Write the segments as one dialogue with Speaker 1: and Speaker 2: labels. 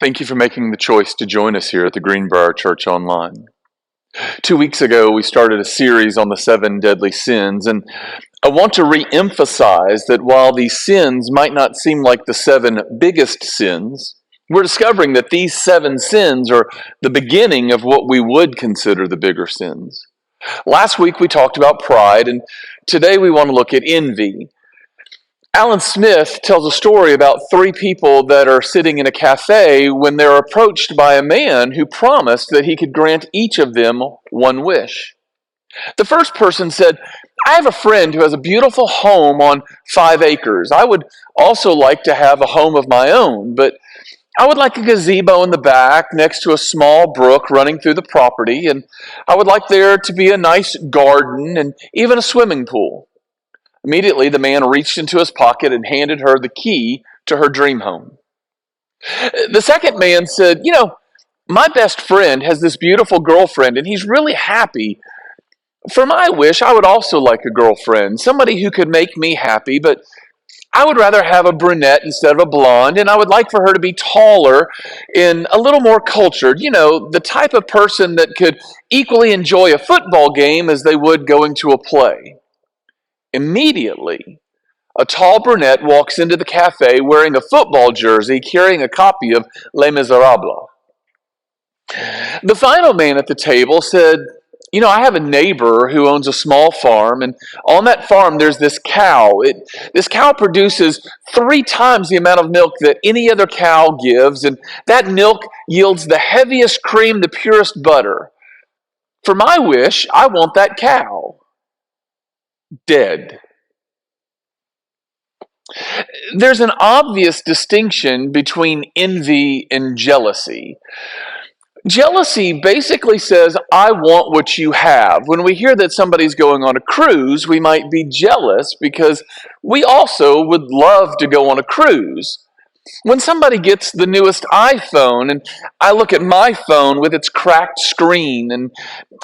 Speaker 1: Thank you for making the choice to join us here at the Greenbrier Church Online. 2 weeks ago, we started a series on the 7 deadly sins, and I want to re-emphasize that while these sins might not seem like the 7 biggest sins, we're discovering that these 7 sins are the beginning of what we would consider the bigger sins. Last week, we talked about pride, and today we want to look at envy. Alan Smith tells a story about 3 people that are sitting in a cafe when they're approached by a man who promised that he could grant each of them one wish. The first person said, "I have a friend who has a beautiful home on 5 acres. I would also like to have a home of my own, but I would like a gazebo in the back next to a small brook running through the property, and I would like there to be a nice garden and even a swimming pool." Immediately, the man reached into his pocket and handed her the key to her dream home. The second man said, "My best friend has this beautiful girlfriend, and he's really happy. For my wish, I would also like a girlfriend, somebody who could make me happy, but I would rather have a brunette instead of a blonde, and I would like for her to be taller and a little more cultured, the type of person that could equally enjoy a football game as they would going to a play." Immediately, a tall brunette walks into the cafe wearing a football jersey, carrying a copy of Les Miserables. The final man at the table said, "I have a neighbor who owns a small farm, and on that farm there's this cow. This cow produces 3 times the amount of milk that any other cow gives, and that milk yields the heaviest cream, the purest butter. For my wish, I want that cow." Dead. There's an obvious distinction between envy and jealousy. Jealousy basically says, "I want what you have." When we hear that somebody's going on a cruise, we might be jealous because we also would love to go on a cruise. When somebody gets the newest iPhone and I look at my phone with its cracked screen, and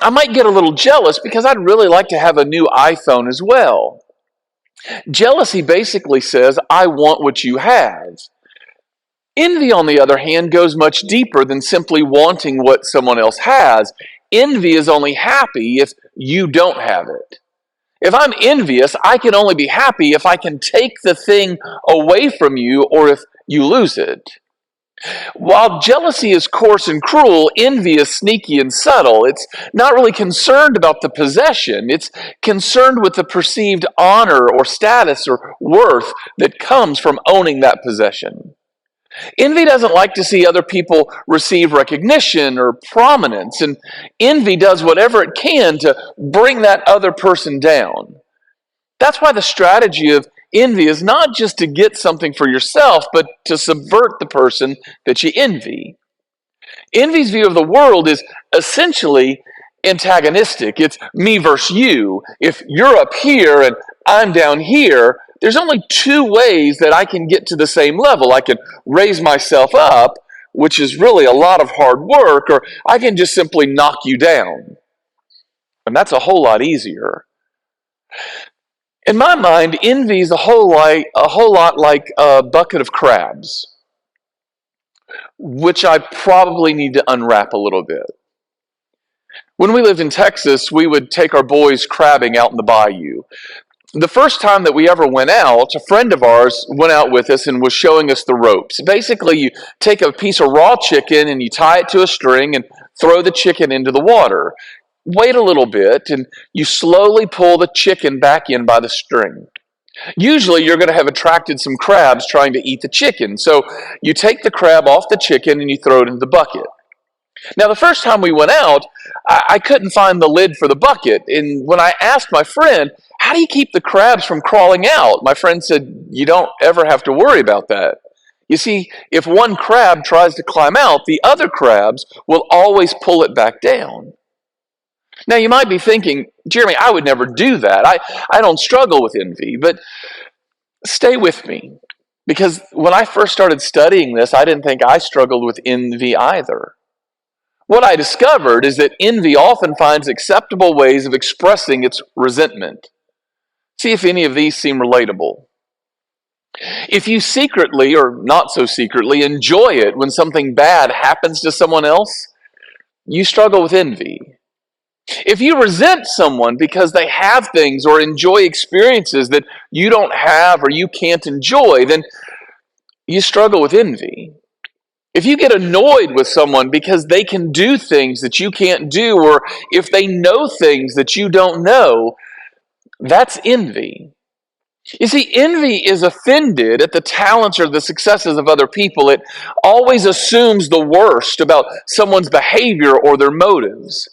Speaker 1: I might get a little jealous because I'd really like to have a new iPhone as well. Jealousy basically says, "I want what you have." Envy, on the other hand, goes much deeper than simply wanting what someone else has. Envy is only happy if you don't have it. If I'm envious, I can only be happy if I can take the thing away from you or if you lose it. While jealousy is coarse and cruel, envy is sneaky and subtle. It's not really concerned about the possession. It's concerned with the perceived honor or status or worth that comes from owning that possession. Envy doesn't like to see other people receive recognition or prominence, and envy does whatever it can to bring that other person down. That's why the strategy of envy is not just to get something for yourself, but to subvert the person that you envy. Envy's view of the world is essentially antagonistic. It's me versus you. If you're up here and I'm down here, there's only 2 ways that I can get to the same level. I can raise myself up, which is really a lot of hard work, or I can just simply knock you down. And that's a whole lot easier. In my mind, envy is a whole lot like a bucket of crabs, which I probably need to unwrap a little bit. When we lived in Texas, we would take our boys crabbing out in the bayou. The first time that we ever went out, a friend of ours went out with us and was showing us the ropes. Basically, you take a piece of raw chicken and you tie it to a string and throw the chicken into the water. Wait a little bit, and you slowly pull the chicken back in by the string. Usually, you're going to have attracted some crabs trying to eat the chicken. So you take the crab off the chicken and you throw it into the bucket. Now, the first time we went out, I couldn't find the lid for the bucket. And when I asked my friend, "How do you keep the crabs from crawling out?" my friend said, "You don't ever have to worry about that. You see, if one crab tries to climb out, the other crabs will always pull it back down." Now, you might be thinking, "Jeremy, I would never do that. I don't struggle with envy." But stay with me, because when I first started studying this, I didn't think I struggled with envy either. What I discovered is that envy often finds acceptable ways of expressing its resentment. See if any of these seem relatable. If you secretly, or not so secretly, enjoy it when something bad happens to someone else, you struggle with envy. If you resent someone because they have things or enjoy experiences that you don't have or you can't enjoy, then you struggle with envy. If you get annoyed with someone because they can do things that you can't do, or if they know things that you don't know, that's envy. You see, envy is offended at the talents or the successes of other people. It always assumes the worst about someone's behavior or their motives.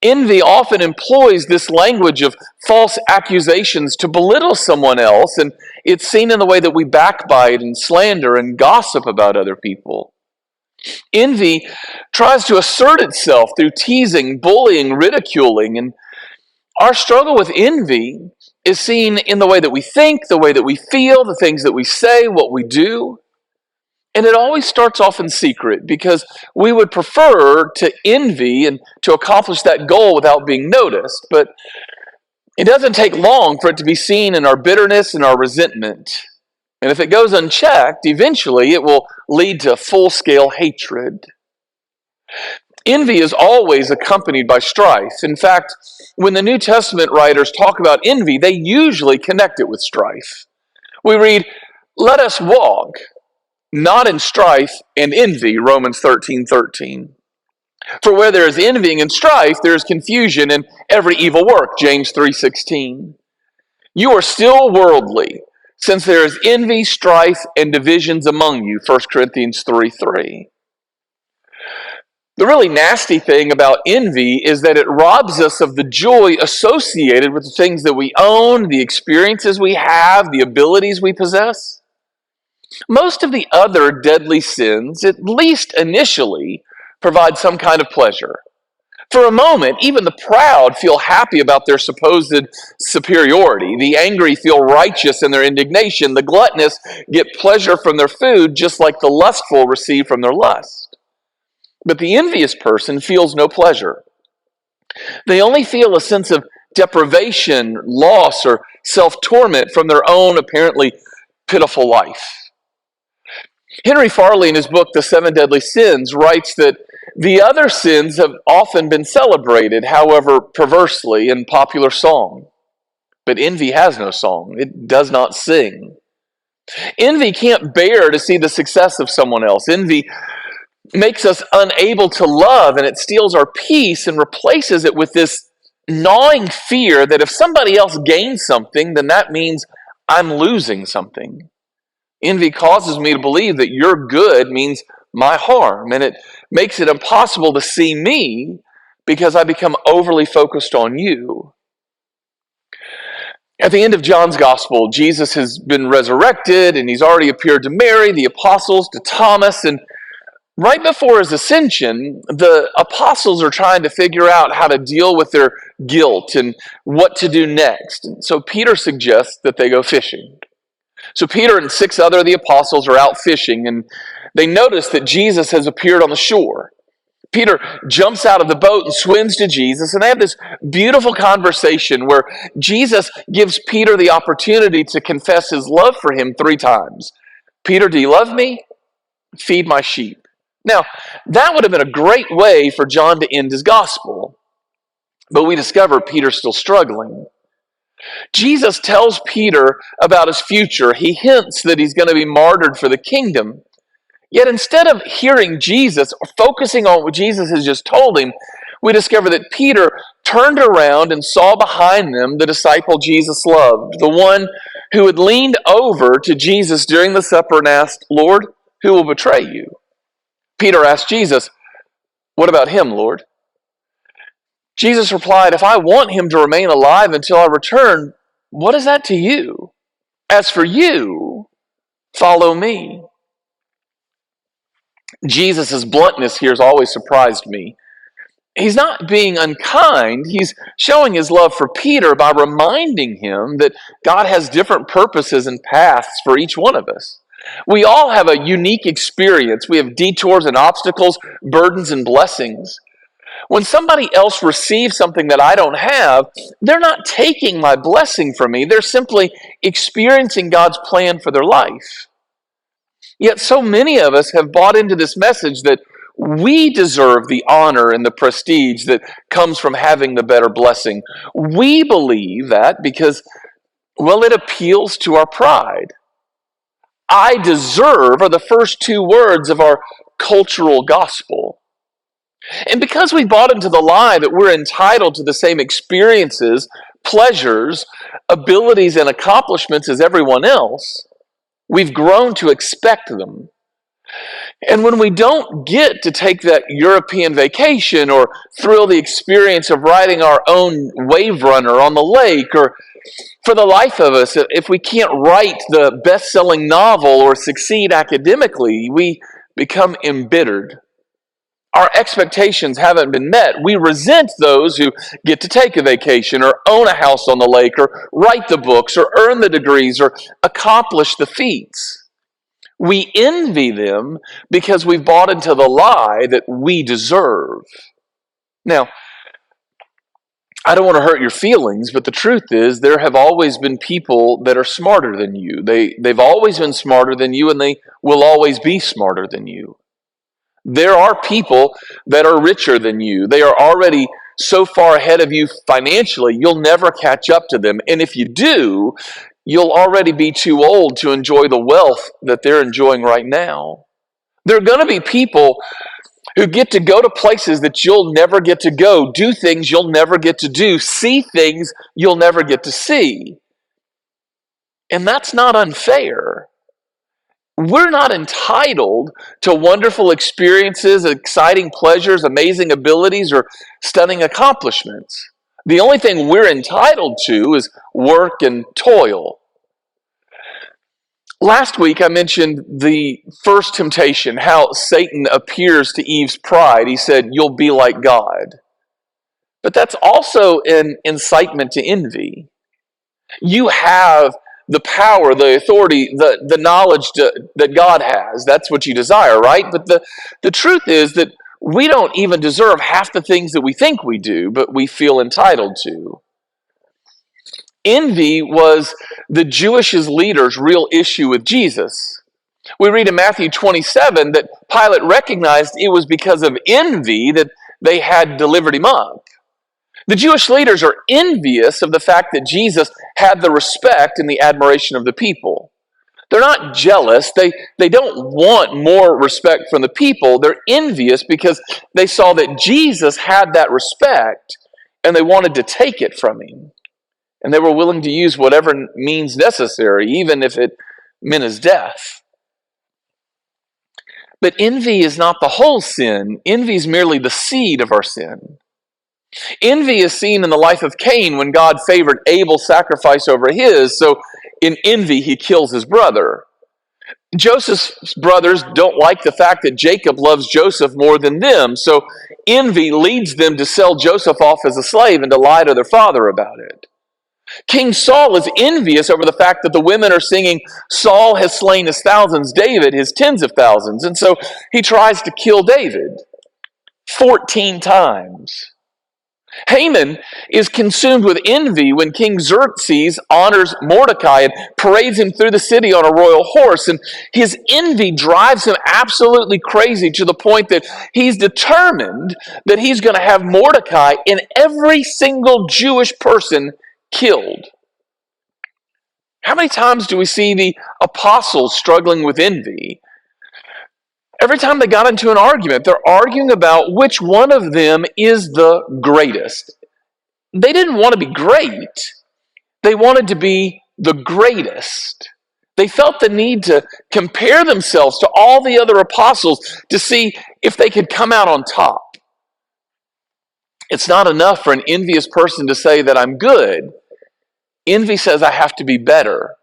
Speaker 1: Envy often employs this language of false accusations to belittle someone else, and it's seen in the way that we backbite and slander and gossip about other people. Envy tries to assert itself through teasing, bullying, ridiculing, and our struggle with envy is seen in the way that we think, the way that we feel, the things that we say, what we do. And it always starts off in secret because we would prefer to envy and to accomplish that goal without being noticed. But it doesn't take long for it to be seen in our bitterness and our resentment. And if it goes unchecked, eventually it will lead to full-scale hatred. Envy is always accompanied by strife. In fact, when the New Testament writers talk about envy, they usually connect it with strife. We read, "Let us walk, not in strife and envy," Romans 13:13. "For where there is envying and strife, there is confusion and every evil work," James 3:16. "You are still worldly, since there is envy, strife, and divisions among you," 1 Corinthians 3:3. The really nasty thing about envy is that it robs us of the joy associated with the things that we own, the experiences we have, the abilities we possess. Most of the other deadly sins, at least initially, provide some kind of pleasure. For a moment, even the proud feel happy about their supposed superiority. The angry feel righteous in their indignation. The gluttonous get pleasure from their food, just like the lustful receive from their lust. But the envious person feels no pleasure. They only feel a sense of deprivation, loss, or self-torment from their own apparently pitiful life. Henry Farley, in his book, The Seven Deadly Sins, writes that the other sins have often been celebrated, however perversely, in popular song. But envy has no song. It does not sing. Envy can't bear to see the success of someone else. Envy makes us unable to love, and it steals our peace and replaces it with this gnawing fear that if somebody else gains something, then that means I'm losing something. Envy causes me to believe that your good means my harm, and it makes it impossible to see me because I become overly focused on you. At the end of John's Gospel, Jesus has been resurrected, and he's already appeared to Mary, the apostles, to Thomas, and right before his ascension, the apostles are trying to figure out how to deal with their guilt and what to do next. And so Peter suggests that they go fishing. So Peter and 6 other of the apostles are out fishing, and they notice that Jesus has appeared on the shore. Peter jumps out of the boat and swims to Jesus, and they have this beautiful conversation where Jesus gives Peter the opportunity to confess his love for him 3 times. "Peter, do you love me? Feed my sheep." Now, that would have been a great way for John to end his gospel, but we discover Peter's still struggling. Jesus tells Peter about his future. He hints that he's going to be martyred for the kingdom. Yet instead of hearing Jesus or focusing on what Jesus has just told him, we discover that Peter turned around and saw behind them the disciple Jesus loved, the one who had leaned over to Jesus during the supper and asked, "Lord, who will betray you?" Peter asked Jesus, "What about him, Lord?" Jesus replied, "If I want him to remain alive until I return, what is that to you? As for you, follow me." Jesus' bluntness here has always surprised me. He's not being unkind. He's showing his love for Peter by reminding him that God has different purposes and paths for each one of us. We all have a unique experience. We have detours and obstacles, burdens and blessings. When somebody else receives something that I don't have, they're not taking my blessing from me. They're simply experiencing God's plan for their life. Yet so many of us have bought into this message that we deserve the honor and the prestige that comes from having the better blessing. We believe that because, well, it appeals to our pride. I deserve are the first two words of our cultural gospel. And because we bought into the lie that we're entitled to the same experiences, pleasures, abilities, and accomplishments as everyone else, we've grown to expect them. And when we don't get to take that European vacation or thrill the experience of riding our own wave runner on the lake, or for the life of us, if we can't write the best-selling novel or succeed academically, we become embittered. Our expectations haven't been met. We resent those who get to take a vacation or own a house on the lake or write the books or earn the degrees or accomplish the feats. We envy them because we've bought into the lie that we deserve. Now, I don't want to hurt your feelings, but the truth is there have always been people that are smarter than you. They've always been smarter than you, and they will always be smarter than you. There are people that are richer than you. They are already so far ahead of you financially, you'll never catch up to them. And if you do, you'll already be too old to enjoy the wealth that they're enjoying right now. There are going to be people who get to go to places that you'll never get to go, do things you'll never get to do, see things you'll never get to see. And that's not unfair. We're not entitled to wonderful experiences, exciting pleasures, amazing abilities, or stunning accomplishments. The only thing we're entitled to is work and toil. Last week I mentioned the first temptation, how Satan appears to Eve's pride. He said, "You'll be like God." But that's also an incitement to envy. You have the power, the authority, the knowledge that God has. That's what you desire, right? But the truth is that we don't even deserve half the things that we think we do, but we feel entitled to. Envy was the Jewish leaders' real issue with Jesus. We read in Matthew 27 that Pilate recognized it was because of envy that they had delivered him up. The Jewish leaders are envious of the fact that Jesus had the respect and the admiration of the people. They're not jealous. They don't want more respect from the people. They're envious because they saw that Jesus had that respect and they wanted to take it from him. And they were willing to use whatever means necessary, even if it meant his death. But envy is not the whole sin. Envy is merely the seed of our sin. Envy is seen in the life of Cain when God favored Abel's sacrifice over his, so in envy he kills his brother. Joseph's brothers don't like the fact that Jacob loves Joseph more than them, so envy leads them to sell Joseph off as a slave and to lie to their father about it. King Saul is envious over the fact that the women are singing, "Saul has slain his thousands, David his tens of thousands," and so he tries to kill David 14 times. Haman is consumed with envy when King Xerxes honors Mordecai and parades him through the city on a royal horse. And his envy drives him absolutely crazy to the point that he's determined that he's going to have Mordecai and every single Jewish person killed. How many times do we see the apostles struggling with envy? Every time they got into an argument, they're arguing about which one of them is the greatest. They didn't want to be great. They wanted to be the greatest. They felt the need to compare themselves to all the other apostles to see if they could come out on top. It's not enough for an envious person to say that I'm good. Envy says I have to be better.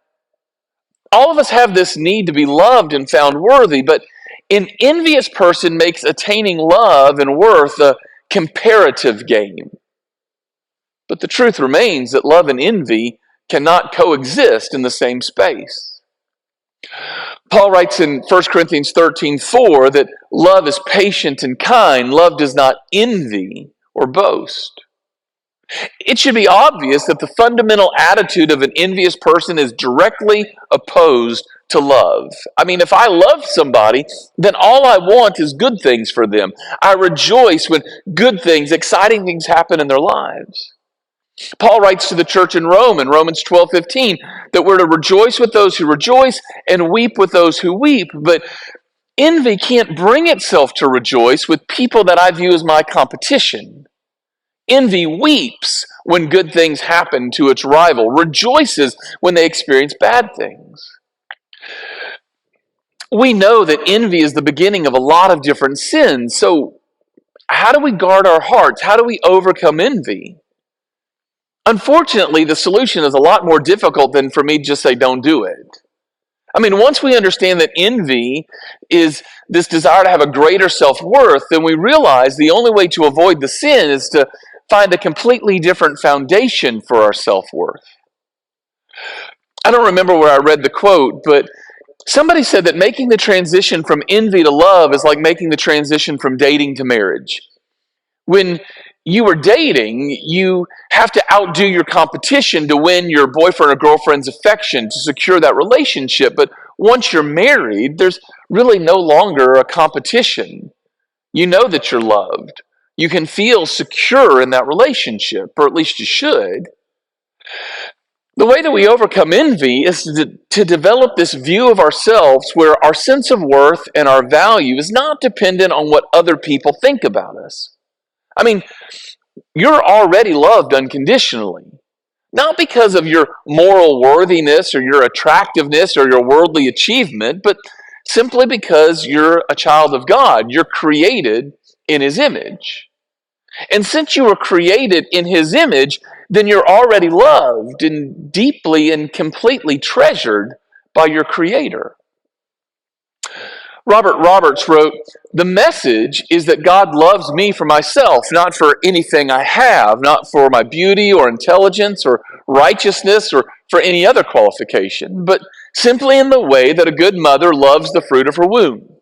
Speaker 1: All of us have this need to be loved and found worthy, but an envious person makes attaining love and worth a comparative game. But the truth remains that love and envy cannot coexist in the same space. Paul writes in 1 Corinthians 13:4 that love is patient and kind. Love does not envy or boast. It should be obvious that the fundamental attitude of an envious person is directly opposed to love. I mean, if I love somebody, then all I want is good things for them. I rejoice when good things, exciting things happen in their lives. Paul writes to the church in Rome in Romans 12:15 that we're to rejoice with those who rejoice and weep with those who weep. But envy can't bring itself to rejoice with people that I view as my competition. Envy weeps when good things happen to its rival, rejoices when they experience bad things. We know that envy is the beginning of a lot of different sins. So, how do we guard our hearts? How do we overcome envy? Unfortunately, the solution is a lot more difficult than for me to just say, don't do it. I mean, once we understand that envy is this desire to have a greater self-worth, then we realize the only way to avoid the sin is to find a completely different foundation for our self-worth. I don't remember where I read the quote, but somebody said that making the transition from envy to love is like making the transition from dating to marriage. When you are dating, you have to outdo your competition to win your boyfriend or girlfriend's affection, to secure that relationship. But once you're married, there's really no longer a competition. You know that you're loved. You can feel secure in that relationship, or at least you should. The way that we overcome envy is to develop this view of ourselves where our sense of worth and our value is not dependent on what other people think about us. I mean, you're already loved unconditionally, not because of your moral worthiness or your attractiveness or your worldly achievement, but simply because you're a child of God. You're created in His image. And since you were created in His image, then you're already loved and deeply and completely treasured by your Creator. Robert Roberts wrote, "The message is that God loves me for myself, not for anything I have, not for my beauty or intelligence or righteousness or for any other qualification, but simply in the way that a good mother loves the fruit of her womb.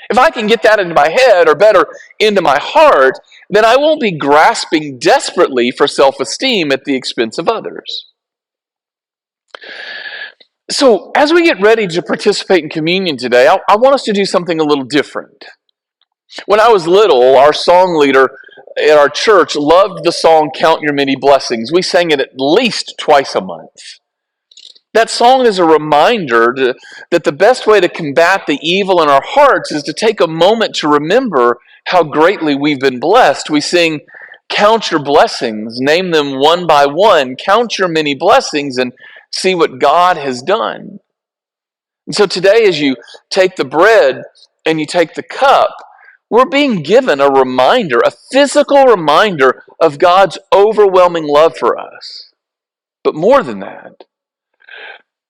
Speaker 1: If I can get that into my head, or better, into my heart, then I won't be grasping desperately for self-esteem at the expense of others." So, as we get ready to participate in communion today, I want us to do something a little different. When I was little, our song leader at our church loved the song Count Your Many Blessings. We sang it at least twice a month. That song is a reminder that the best way to combat the evil in our hearts is to take a moment to remember how greatly we've been blessed. We sing, "Count your blessings, name them one by one, count your many blessings and see what God has done." And so today, as you take the bread and you take the cup, we're being given a reminder, a physical reminder of God's overwhelming love for us. But more than that,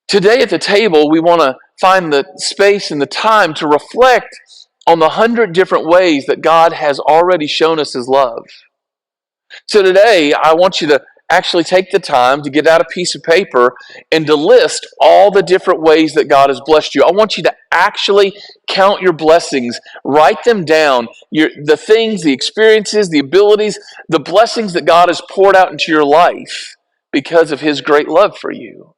Speaker 1: today at the table, we want to find the space and the time to reflect on the 100 different ways that God has already shown us His love. So today, I want you to actually take the time to get out a piece of paper and to list all the different ways that God has blessed you. I want you to actually count your blessings, write them down, the things, the experiences, the abilities, the blessings that God has poured out into your life because of His great love for you.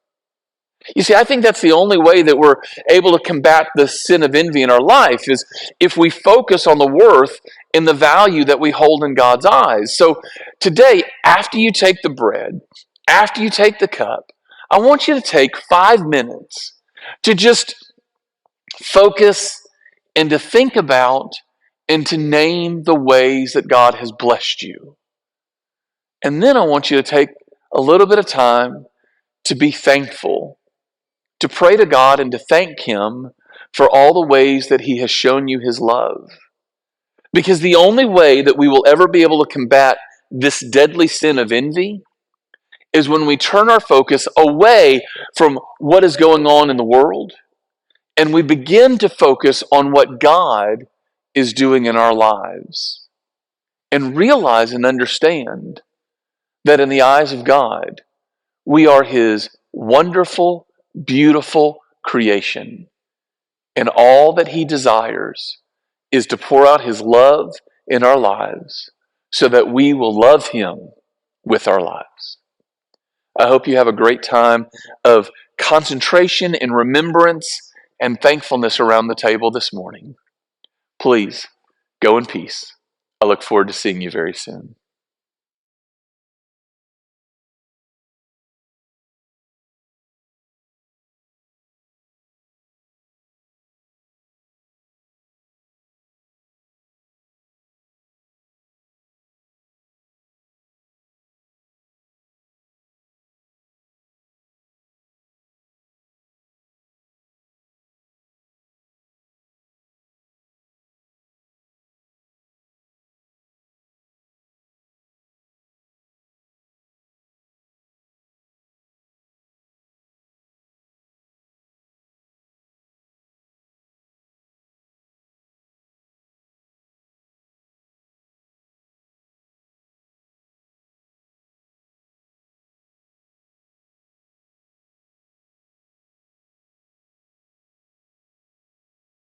Speaker 1: You see, I think that's the only way that we're able to combat the sin of envy in our life is if we focus on the worth and the value that we hold in God's eyes. So today, after you take the bread, after you take the cup, I want you to take 5 minutes to just focus and to think about and to name the ways that God has blessed you. And then I want you to take a little bit of time to be thankful, to pray to God and to thank Him for all the ways that He has shown you His love. Because the only way that we will ever be able to combat this deadly sin of envy is when we turn our focus away from what is going on in the world and we begin to focus on what God is doing in our lives and realize and understand that in the eyes of God, we are His wonderful, beautiful creation. And all that he desires is to pour out his love in our lives so that we will love him with our lives. I hope you have a great time of concentration and remembrance and thankfulness around the table this morning. Please go in peace. I look forward to seeing you very soon.